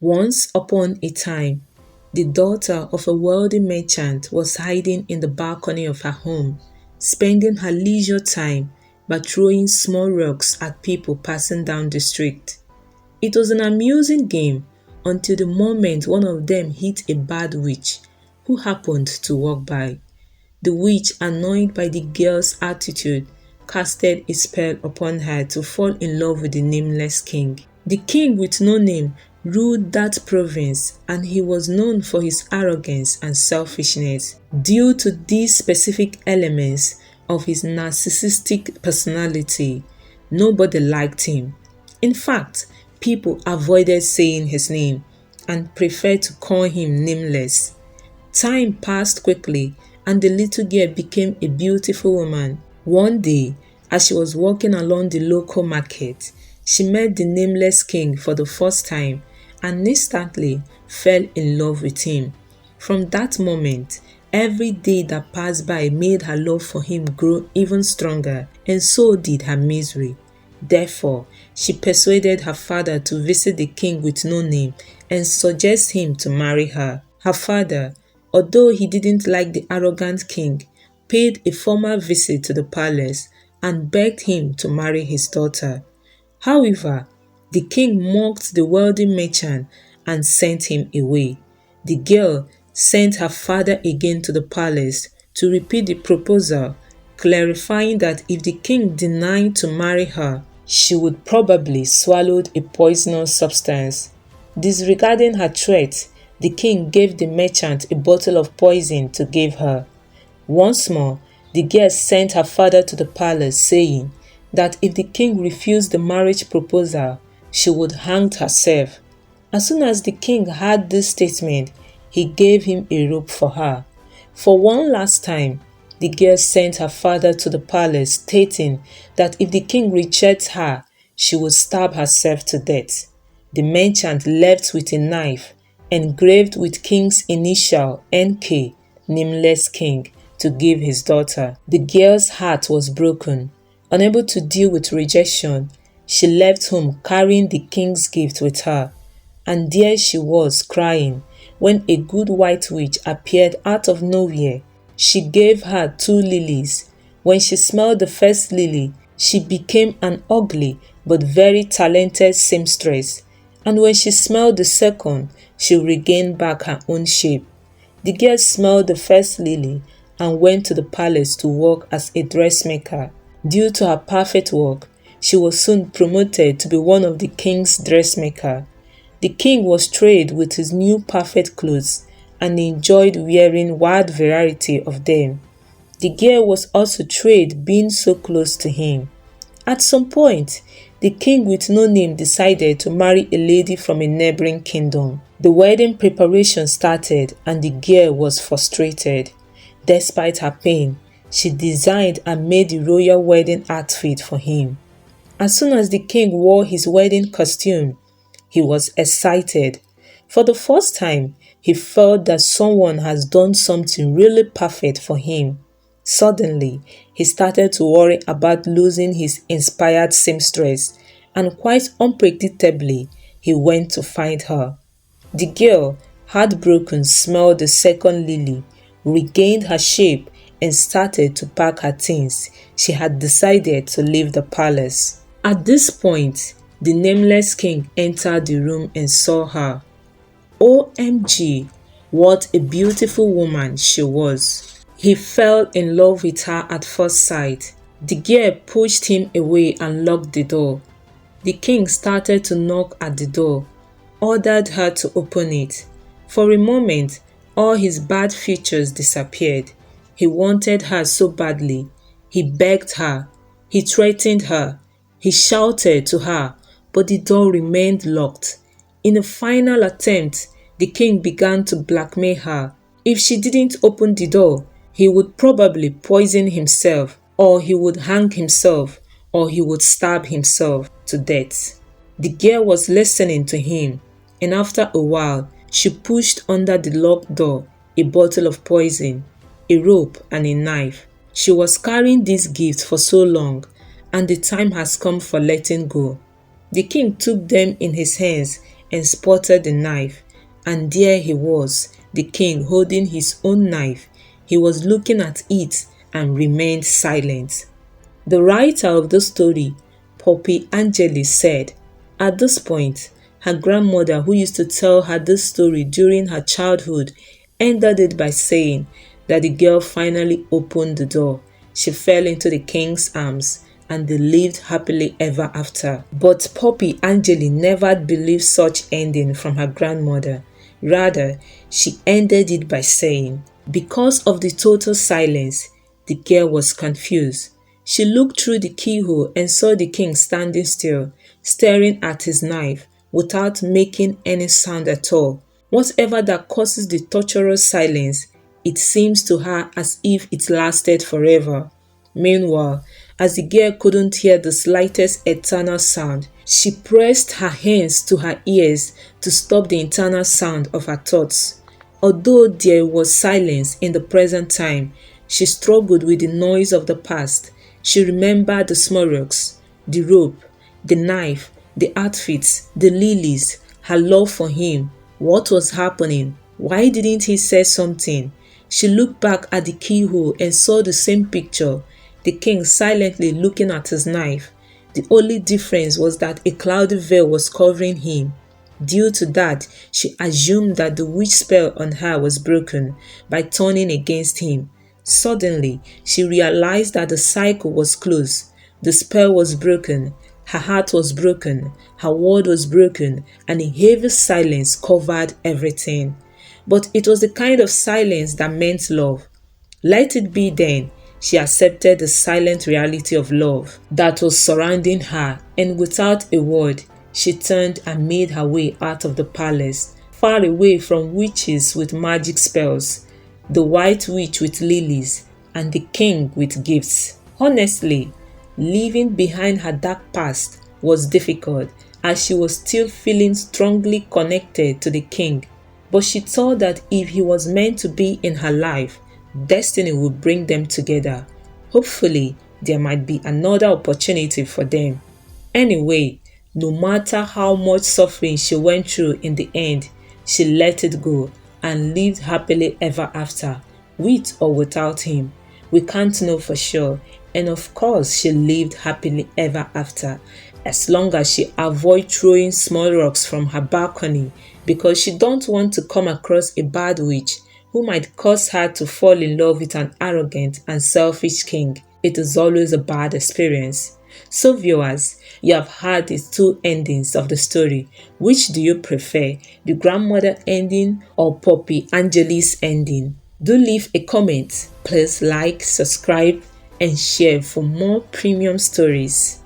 Once upon a time, the daughter of a wealthy merchant was hiding in the balcony of her home, spending her leisure time by throwing small rocks at people passing down the street. It was an amusing game until the moment one of them hit a bad witch who happened to walk by. The witch, annoyed by the girl's attitude, casted a spell upon her to fall in love with the nameless king. The king with no name ruled that province, and he was known for his arrogance and selfishness. Due to these specific elements of his narcissistic personality, nobody liked him. In fact, people avoided saying his name and preferred to call him Nameless. Time passed quickly, and the little girl became a beautiful woman. One day, as she was walking along the local market, she met the nameless king for the first time and instantly fell in love with him. From that moment, every day that passed by made her love for him grow even stronger, and so did her misery. Therefore, she persuaded her father to visit the king with no name and suggest him to marry her. Her father, although he didn't like the arrogant king, paid a formal visit to the palace and begged him to marry his daughter. However, the king mocked the wealthy merchant and sent him away. The girl sent her father again to the palace to repeat the proposal, clarifying that if the king denied to marry her, she would probably swallow a poisonous substance. Disregarding her threat, the king gave the merchant a bottle of poison to give her. Once more, the girl sent her father to the palace, saying that if the king refused the marriage proposal, she would hang herself. As soon as the king heard this statement, he gave him a rope for her. For one last time, the girl sent her father to the palace, stating that if the king rejects her, she would stab herself to death. The merchant left with a knife engraved with king's initial NK, Nameless King, to give his daughter. The girl's heart was broken. Unable to deal with rejection, she left home carrying the king's gift with her. And there she was crying when a good white witch appeared out of nowhere. She gave her 2 lilies. When she smelled the first lily, she became an ugly but very talented seamstress. And when she smelled the second, she regained back her own shape. The girl smelled the first lily and went to the palace to work as a dressmaker. Due to her perfect work, she was soon promoted to be one of the king's dressmakers. The king was thrilled with his new perfect clothes and enjoyed wearing wide variety of them. The girl was also thrilled being so close to him. At some point, the king with no name decided to marry a lady from a neighboring kingdom. The wedding preparation started and the girl was frustrated. Despite her pain, she designed and made the royal wedding outfit for him. As soon as the king wore his wedding costume, he was excited. For the first time, he felt that someone has done something really perfect for him. Suddenly, he started to worry about losing his inspired seamstress, and quite unpredictably, he went to find her. The girl, heartbroken, smelled the second lily, regained her shape, and started to pack her things. She had decided to leave the palace. At this point, the nameless king entered the room and saw her. OMG, what a beautiful woman she was. He fell in love with her at first sight. The girl pushed him away and locked the door. The king started to knock at the door, ordered her to open it. For a moment, all his bad features disappeared. He wanted her so badly. He begged her. He threatened her. He shouted to her, but the door remained locked. In a final attempt, the king began to blackmail her. If she didn't open the door, he would probably poison himself, or he would hang himself, or he would stab himself to death. The girl was listening to him, and after a while, she pushed under the locked door a bottle of poison, a rope, and a knife. She was carrying these gifts for so long, and the time has come for letting go. The king took them in his hands and spotted the knife. And there he was, the king holding his own knife. He was looking at it and remained silent. The writer of the story, Poppy Angeli, said, at this point, her grandmother, who used to tell her this story during her childhood, ended it by saying that the girl finally opened the door. She fell into the king's arms and they lived happily ever after. But Poppy Angeli never believed such ending from her grandmother. Rather, she ended it by saying, because of the total silence, the girl was confused. She looked through the keyhole and saw the king standing still, staring at his knife without making any sound at all. Whatever that causes the torturous silence, it seems to her as if it lasted forever. Meanwhile, as the girl couldn't hear the slightest external sound, she pressed her hands to her ears to stop the internal sound of her thoughts. Although there was silence in the present time, she struggled with the noise of the past. She remembered the small rocks, the rope, the knife, the outfits, the lilies, her love for him. What was happening? Why didn't he say something? She looked back at the keyhole and saw the same picture, the king silently looking at his knife. The only difference was that a cloudy veil was covering him. Due to that, she assumed that the witch spell on her was broken by turning against him. Suddenly, she realized that the cycle was closed. The spell was broken. Her heart was broken. Her world was broken, and a heavy silence covered everything. But it was the kind of silence that meant love. Let it be then. She accepted the silent reality of love that was surrounding her, and without a word, she turned and made her way out of the palace, far away from witches with magic spells, the white witch with lilies, and the king with gifts. Honestly, leaving behind her dark past was difficult, as she was still feeling strongly connected to the king. But she thought that if he was meant to be in her life, destiny would bring them together. Hopefully, there might be another opportunity for them. Anyway, no matter how much suffering she went through, in the end, she let it go and lived happily ever after, with or without him. We can't know for sure, and of course she lived happily ever after, as long as she avoid throwing small rocks from her balcony, because she don't want to come across a bad witch who might cause her to fall in love with an arrogant and selfish king. It is always a bad experience. So viewers, you have heard the two endings of the story. Which do you prefer, the grandmother ending or Poppy Angeli's ending? Do leave a comment. Please like, subscribe and share for more premium stories.